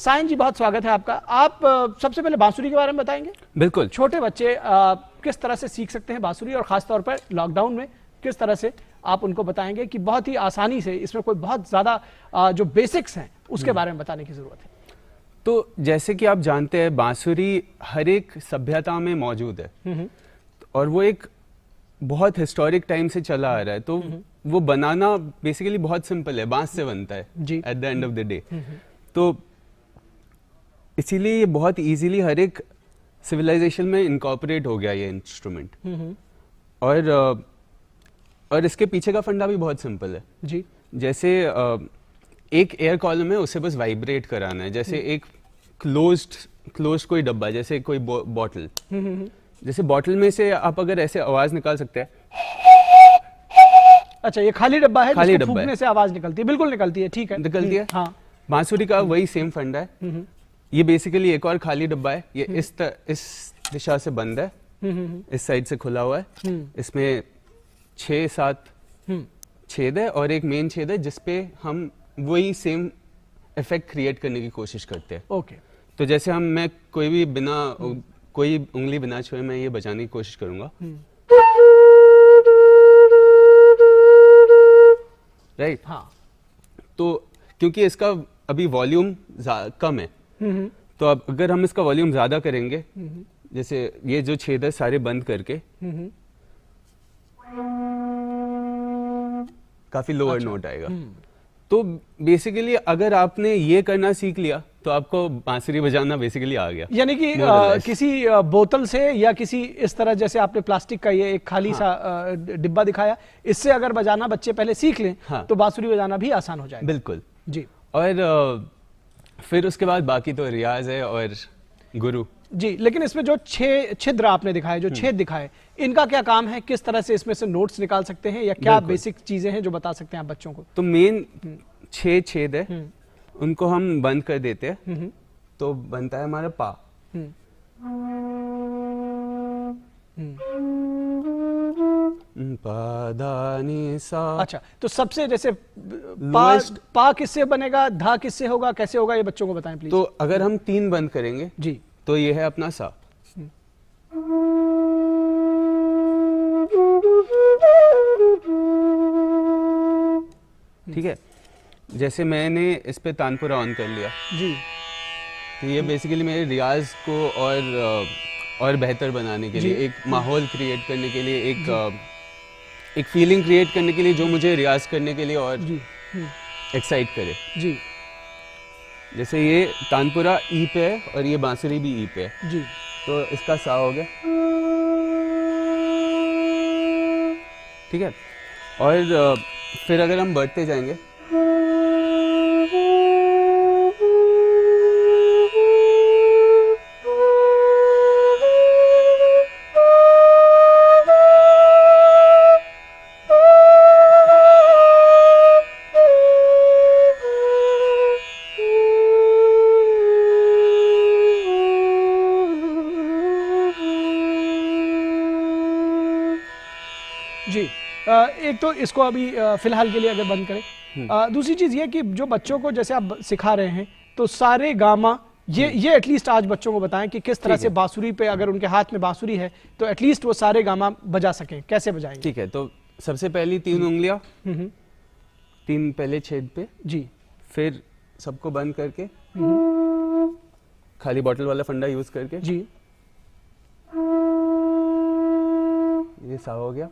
सायन जी, बहुत स्वागत है आपका। आप सबसे पहले बांसुरी के बारे में बताएंगे? बिल्कुल। छोटे बच्चे किस तरह से सीख सकते हैं बांसुरी, और खासतौर पर लॉकडाउन में किस तरह से आप उनको बताएंगे कि बहुत ही आसानी से, इसमें कोई बहुत ज्यादा जो बेसिक्स हैं उसके बारे में बताने की जरूरत है। तो जैसे कि आप जानते हैं, बांसुरी हर एक सभ्यता में मौजूद है और वो एक बहुत हिस्टोरिक टाइम से चला आ रहा है। तो वो बनाना बेसिकली बहुत सिंपल है, बांस से बनता है at the end of the day. तो इसीलिए ये बहुत इजीली हर एक सिविलाइजेशन में इनकॉर्पोरेट हो गया ये इंस्ट्रूमेंट। और इसके पीछे का फंडा भी बहुत सिंपल है जी। जैसे एक एयर कॉलम है, उसे बस वाइब्रेट कराना है। जैसे एक क्लोज्ड कोई डब्बा, जैसे कोई बॉटल, जैसे बॉटल में से आप अगर ऐसे आवाज निकाल सकते हैं। अच्छा, ये खाली डब्बा है, खाली जिसको फूंकने से आवाज निकलती है? बिल्कुल निकलती है, ठीक है, निकलती है। हाँ। बांसुरी का वही सेम फंडा है। ये बेसिकली एक और खाली डब्बा है, ये इस दिशा से बंद है, इस साइड से खुला हुआ है। इसमें 6-7 छेद है और एक मेन छेद है जिसपे हम वही सेम इफेक्ट क्रिएट करने की कोशिश करते हैं। ओके। तो जैसे मैं कोई उंगली बिना छुए मैं ये बजाने की कोशिश करूंगा, राइट? हाँ। तो क्योंकि इसका अभी वॉल्यूम कम है, तो अब अगर हम इसका वॉल्यूम ज्यादा करेंगे, जैसे ये जो छेद है सारे बंद करके, काफी लोअर नोट आएगा। तो बेसिकली अगर आपने ये करना सीख लिया तो आपको बांसुरी बजाना बेसिकली आ गया। यानी कि किसी बोतल से या किसी इस तरह, जैसे आपने प्लास्टिक का ये एक खाली सा डिब्बा दिखाया, इससे अगर बजाना बच्चे पहले सीख लें तो बांसुरी बजाना भी आसान हो जाएगा। बिल्कुल जी। और फिर उसके बाद बाकी तो रियाज है और गुरु जी। लेकिन इसमें जो 6 छिद्र आपने दिखाए, जो छेद दिखाए, इनका क्या काम है? किस तरह से इसमें से नोट्स निकाल सकते हैं, या क्या बेसिक चीजें हैं जो बता सकते हैं आप बच्चों को? तो मेन 6 छेद है, उनको हम बंद कर देते हैं, तो बनता है हमारा पा। पा धा नी सा। अच्छा, तो सबसे जैसे पा किससे बनेगा, धा किससे होगा, कैसे होगा, ये बच्चों को बताएं प्लीज। तो अगर हम 3 बंद करेंगे जी, तो ये है अपना सा। ठीक है। जैसे मैंने इस पे तानपुरा ऑन कर लिया जी, तो ये बेसिकली मेरे रियाज को और बेहतर बनाने के लिए, एक माहौल क्रिएट करने के लिए, एक फीलिंग क्रिएट करने के लिए जो मुझे रियाज करने के लिए और एक्साइट करे जी। जैसे ये तानपुरा ई पे है और ये बांसुरी भी ई पे है, जी। तो इसका सा हो गया। ठीक है। और फिर अगर हम बढ़ते जाएंगे, जी। एक तो इसको अभी फिलहाल के लिए अगर बंद करें। दूसरी चीज ये कि जो बच्चों को जैसे आप सिखा रहे हैं, तो सारे गामा ये एटलीस्ट आज बच्चों को बताएं कि किस तरह से बांसुरी पे, अगर उनके हाथ में बांसुरी है तो एटलीस्ट वो सारे गामा बजा सकें, कैसे बजाएंगे? ठीक है। तो सबसे पहली 3 उंगलियां 3 पहले छेद पे जी, फिर सबको बंद करके खाली बॉटल वाला फंडा यूज करके जी, ये सा हो गया।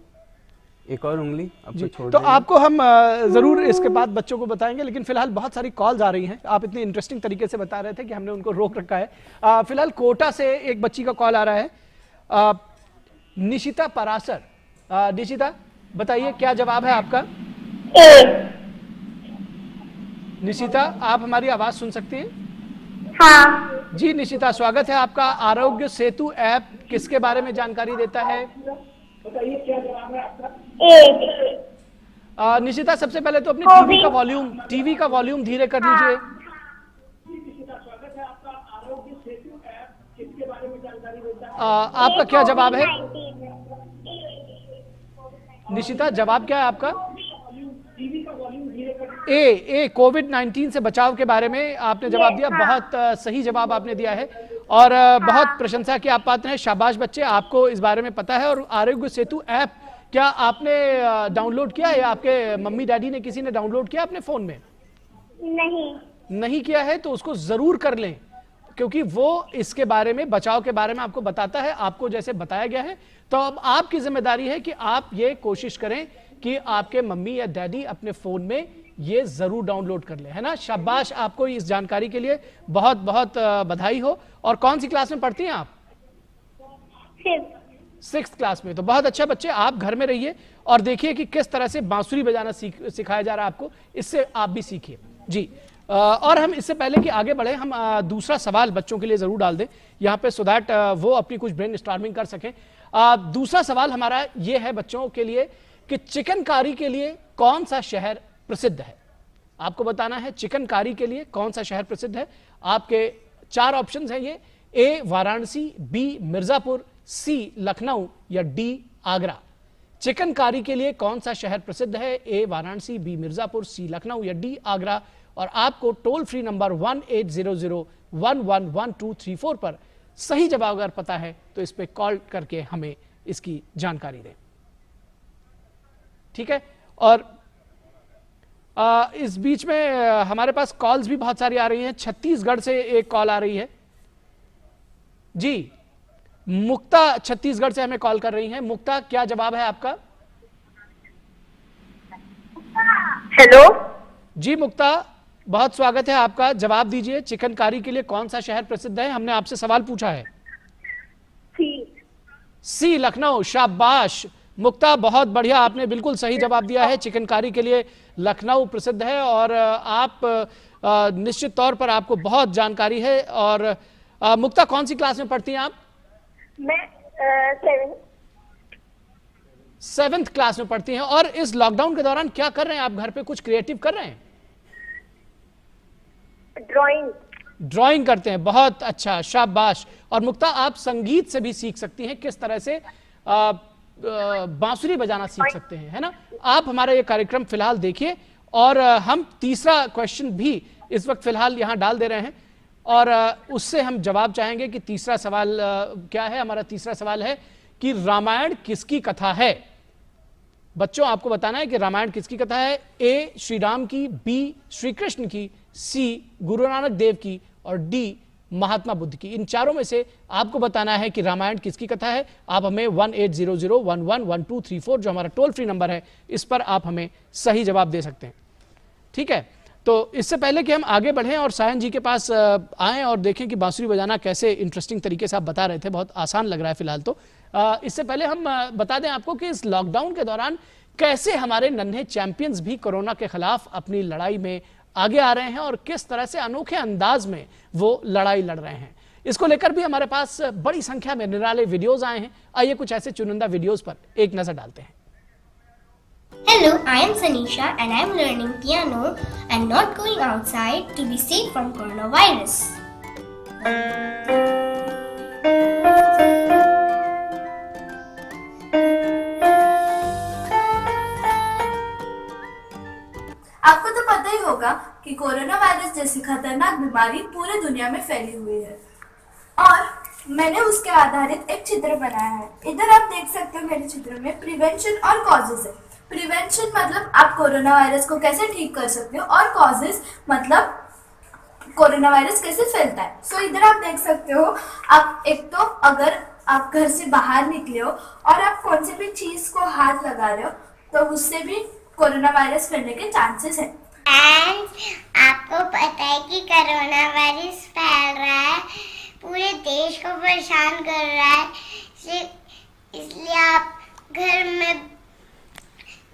एक और उंगली आपको छोड़ तो आपको हम जरूर इसके बाद बच्चों को बताएंगे, लेकिन फिलहाल बहुत सारी कॉल्स आ रही हैं। आप इतने इंटरेस्टिंग तरीके से बता रहे थे कि हमने उनको रोक रखा है। फिलहाल कोटा से एक बच्ची का कॉल आ रहा है, निशिता परासर। निशिता, बताइए क्या जवाब है आपका? निशिता, आप हमारी आवाज सुन सकती हैं? हाँ जी निशिता, स्वागत है आपका। आरोग्य सेतु ऐप किसके बारे में जानकारी देता है? बताइए क्या जवाब है आपका? निशिता, सबसे पहले तो अपने टीवी का वॉल्यूम धीरे कर लीजिए। निशिता, स्वागत है आपका। आरोग्य सेतु ऐप किसके बारे में जानकारी देता है? आपका क्या जवाब है? निशिता, जवाब क्या है आपका? ए कोविड-19 से बचाव के बारे में आपने जवाब दिया। बहुत सही जवाब आपने दिया है और बहुत प्रशंसा की आप पात्र हैं। शाबाश बच्चे, आपको इस बारे में पता है। और आरोग्य सेतु ऐप क्या आपने डाउनलोड किया है या आपके मम्मी डैडी ने किसी ने डाउनलोड किया अपने फोन में? नहीं किया है तो उसको जरूर कर लें, क्योंकि वो इसके बारे में, बचाव के बारे में आपको बताता है, आपको जैसे बताया गया है। तो अब आपकी जिम्मेदारी है कि आप ये कोशिश करें कि आपके मम्मी या डैडी अपने फोन में ये जरूर डाउनलोड कर ले, है ना। शाबाश आपको इस जानकारी के लिए बहुत बहुत बधाई हो। और कौन सी क्लास में पढ़ती हैं आप? 6th क्लास में। तो बहुत अच्छा बच्चे, आप घर में रहिए और देखिए कि किस तरह से बांसुरी बजाना सिखाया जा रहा है आपको, इससे आप भी सीखिए जी। और हम इससे पहले कि आगे बढ़े, हम दूसरा सवाल बच्चों के लिए जरूर डाल दें यहाँ पे, सो दैट वो अपनी कुछ ब्रेन स्टॉर्मिंग कर सकें। दूसरा सवाल हमारा ये है बच्चों के लिए कि चिकनकारी के लिए कौन सा शहर प्रसिद्ध है। आपको बताना है चिकनकारी के लिए कौन सा शहर प्रसिद्ध है। आपके 4 ऑप्शंस हैं ये, ए वाराणसी, बी मिर्जापुर, सी लखनऊ या डी आगरा। चिकनकारी के लिए कौन सा शहर प्रसिद्ध है? ए वाराणसी, बी मिर्जापुर, सी लखनऊ या डी आगरा। और आपको टोल फ्री नंबर 1800111234 पर सही जवाब अगर पता है तो इस पे कॉल करके हमें इसकी जानकारी दें, ठीक है। और इस बीच में हमारे पास कॉल्स भी बहुत सारी आ रही हैं। छत्तीसगढ़ से एक कॉल आ रही है जी। मुक्ता छत्तीसगढ़ से हमें कॉल कर रही हैं। मुक्ता, क्या जवाब है आपका? हेलो जी मुक्ता, बहुत स्वागत है आपका। जवाब दीजिए, चिकनकारी के लिए कौन सा शहर प्रसिद्ध है? हमने आपसे सवाल पूछा है। सी लखनऊ। शाबाश मुक्ता, बहुत बढ़िया, आपने बिल्कुल सही जवाब दिया है। चिकनकारी के लिए लखनऊ प्रसिद्ध है और आप निश्चित तौर पर आपको बहुत जानकारी है। और मुक्ता, कौन सी क्लास में पढ़ती हैं आप? मैं 7th क्लास में पढ़ती हैं। और इस लॉकडाउन के दौरान क्या कर रहे हैं आप? घर पे कुछ क्रिएटिव कर रहे हैं? ड्राइंग करते हैं, बहुत अच्छा, शाबाश। और मुक्ता, आप संगीत से भी सीख सकती हैं, किस तरह से बांसुरी बजाना सीख सकते हैं, है ना। आप हमारा ये कार्यक्रम फिलहाल देखिए और हम तीसरा क्वेश्चन भी इस वक्त फिलहाल यहाँ डाल दे रहे हैं और उससे हम जवाब चाहेंगे कि तीसरा सवाल क्या है। हमारा तीसरा सवाल है कि रामायण किसकी कथा है। बच्चों, आपको बताना है कि रामायण किसकी कथा है। ए श्री राम की, बी श्री कृष्ण की, सी गुरु नानक देव की और डी महात्मा बुद्ध की। इन चारों में से आपको बताना है कि रामायण किसकी कथा है। आप हमें 1800111234 जो हमारा टोल फ्री नंबर है, इस पर आप हमें सही जवाब दे सकते हैं, ठीक है। तो इससे पहले कि हम आगे बढ़ें और सायन जी के पास आएँ और देखें कि बांसुरी बजाना कैसे इंटरेस्टिंग तरीके से आप बता रहे थे, बहुत आसान लग रहा है फिलहाल। तो इससे पहले हम बता दें आपको कि इस लॉकडाउन के दौरान कैसे हमारे नन्हे चैंपियंस भी कोरोना के खिलाफ अपनी लड़ाई में आगे आ रहे हैं और किस तरह से अनोखे अंदाज में वो लड़ाई लड़ रहे हैं। इसको लेकर भी हमारे पास बड़ी संख्या में निराले वीडियोस आए हैं। आइए कुछ ऐसे चुनिंदा वीडियोस पर एक नजर डालते हैं। Hello, I am Sanisha and I am learning piano and not going outside to be safe from coronavirus. आपको तो पता ही होगा कि कोरोना वायरस जैसी खतरनाक बीमारी पूरी दुनिया में फैली हुई है और मैंने उसके आधारित एक चित्र बनाया है। इधर आप देख सकते हो मेरे चित्र में प्रिवेंशन और कॉजेज है। प्रिवेंशन मतलब आप कोरोना वायरस को कैसे ठीक कर सकते हो और कॉजेज मतलब कोरोना वायरस कैसे फैलता है। सो इधर आप देख सकते हो, आप एक तो अगर आप घर से बाहर निकले हो और आप कौन सी भी चीज को हाथ लगा रहे हो तो उससे भी कोरोना वायरस फैलने के चांसेस है। एंड आपको पता है कि कोरोना वायरस फैल रहा है, पूरे देश को परेशान कर रहा है, इसलिए आप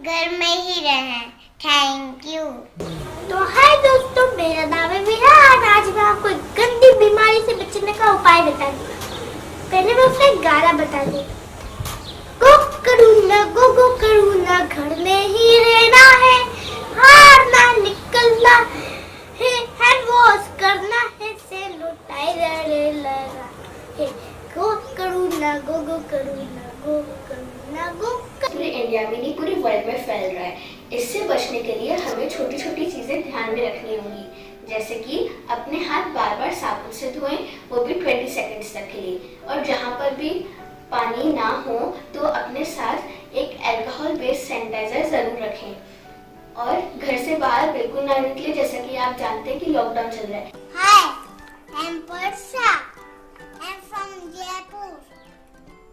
घर में ही रहें। Thank you. तो हाय दोस्तों, मेरा नाम है विरान। आज मैं आपको एक गंदी बीमारी से बचने का उपाय बता दूंगा। पहले मैं उसका एक गाना बता दूं। गो करूँगा, घर में ही रहना है, बाहर ना निकलना है, हैंड वॉश करना है, सैनिटाइजर लगा है। गो करूँगा, गो करूँगा, गो करूँगा, गो। पूरे इंडिया में नहीं, पूरे वर्ल्ड में फैल रहा है। इससे बचने के लिए हमें छोटी छोटी चीज़ें ध्यान में रखनी होंगी, जैसे कि अपने हाथ बार बार साबुन से धोएं, वो भी 20 सेकंड्स तक के लिए। और जहाँ पर भी पानी ना हो तो अपने साथ एक अल्कोहल बेस्ड सैनिटाइजर ज़रूर रखें। और घर से बाहर बिल्कुल ना निकले, जैसा कि आप जानते हैं कि लॉकडाउन चल रहा है। Hi, I'm Persha. I'm from Jaipur.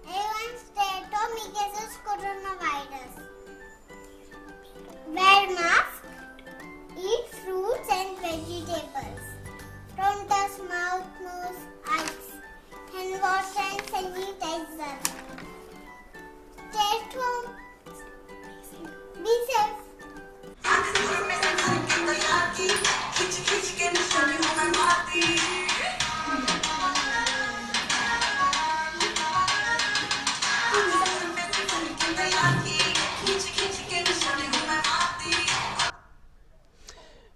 Everyone stay at home because of coronavirus. Wear mask. Eat fruits and vegetables. Don't touch mouth, nose, eyes. Hand wash and sanitizer. Stay at home. Be safe.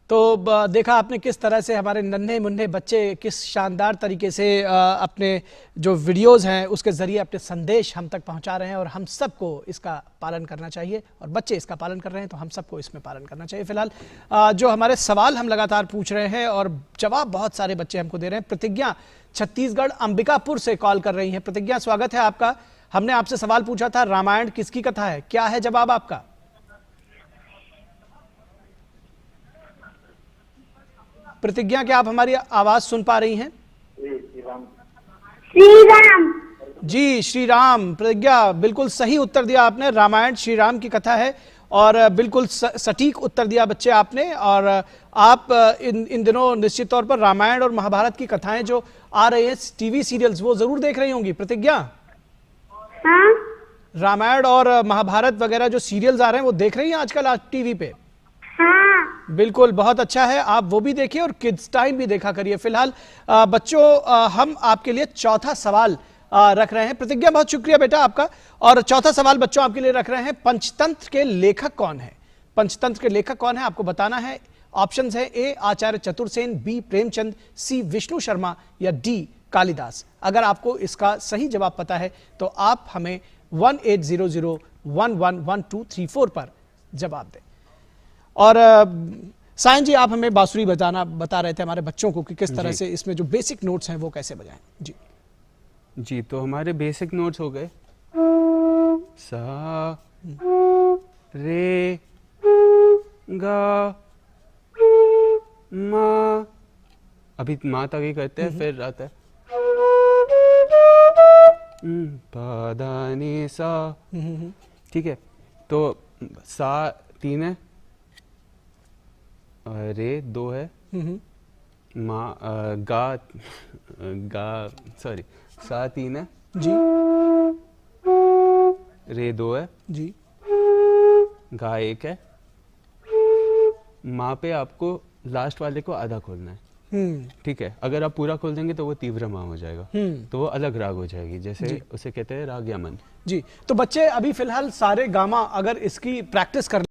तो देखा आपने किस तरह से हमारे नन्हे मुन्ने बच्चे किस शानदार तरीके से अपने जो वीडियोस हैं उसके ज़रिए अपने संदेश हम तक पहुंचा रहे हैं, और हम सबको इसका पालन करना चाहिए, और बच्चे इसका पालन कर रहे हैं तो हम सबको इसमें पालन करना चाहिए। फिलहाल जो हमारे सवाल हम लगातार पूछ रहे हैं और जवाब बहुत सारे बच्चे हमको दे रहे हैं। प्रतिज्ञा छत्तीसगढ़ अंबिकापुर से कॉल कर रही है। प्रतिज्ञा, स्वागत है आपका। हमने आपसे सवाल पूछा था, रामायण किसकी कथा है, क्या है जवाब आपका? प्रतिज्ञा, क्या आप हमारी आवाज सुन पा रही हैं? श्री राम। जी, श्री राम। प्रतिज्ञा, बिल्कुल सही उत्तर दिया आपने। रामायण श्री राम की कथा है और बिल्कुल सटीक उत्तर दिया बच्चे आपने। और आप इन दिनों निश्चित तौर पर रामायण और महाभारत की कथाएं जो आ रही हैं टीवी सीरियल्स, वो जरूर देख रही होंगी प्रतिज्ञा। हाँ? रामायण और महाभारत वगैरह जो सीरियल्स आ रहे हैं वो देख रही हैं आजकल आज टीवी पे? हाँ। बिल्कुल, बहुत अच्छा है, आप वो भी देखिए और किड्स टाइम भी देखा करिए। फिलहाल बच्चों, हम आपके लिए चौथा सवाल रख रहे हैं। प्रतिज्ञा, बहुत शुक्रिया बेटा आपका। और चौथा सवाल बच्चों आपके लिए रख रहे हैं, पंचतंत्र के लेखक कौन है? पंचतंत्र के लेखक कौन है आपको बताना है। ऑप्शंस है ए आचार्य चतुर्सेन, बी प्रेमचंद, सी विष्णु शर्मा या डी कालिदास। अगर आपको इसका सही जवाब पता है तो आप हमें 1800111234 पर जवाब दें। और सायन जी, आप हमें बांसुरी बता रहे थे हमारे बच्चों को कि किस तरह से इसमें जो बेसिक नोट्स हैं वो कैसे बजाएं। जी जी, तो हमारे बेसिक नोट्स हो गए सा रे गा मा। अभी मा तक ही करते हैं, फिर आता है पा धा नी सा। ठीक है, तो सा 3 है, रे 2 है, मा गा सॉरी सा 3 है जी, रे 2 है जी, गा 1 है। माँ पे आपको लास्ट वाले को आधा खोलना है। ठीक है, अगर आप पूरा खोल देंगे तो वो तीव्र माँ हो जाएगा, तो वो अलग राग हो जाएगी, जैसे उसे कहते हैं राग यमन। जी। तो बच्चे अभी फिलहाल सारे गामा अगर इसकी प्रैक्टिस कर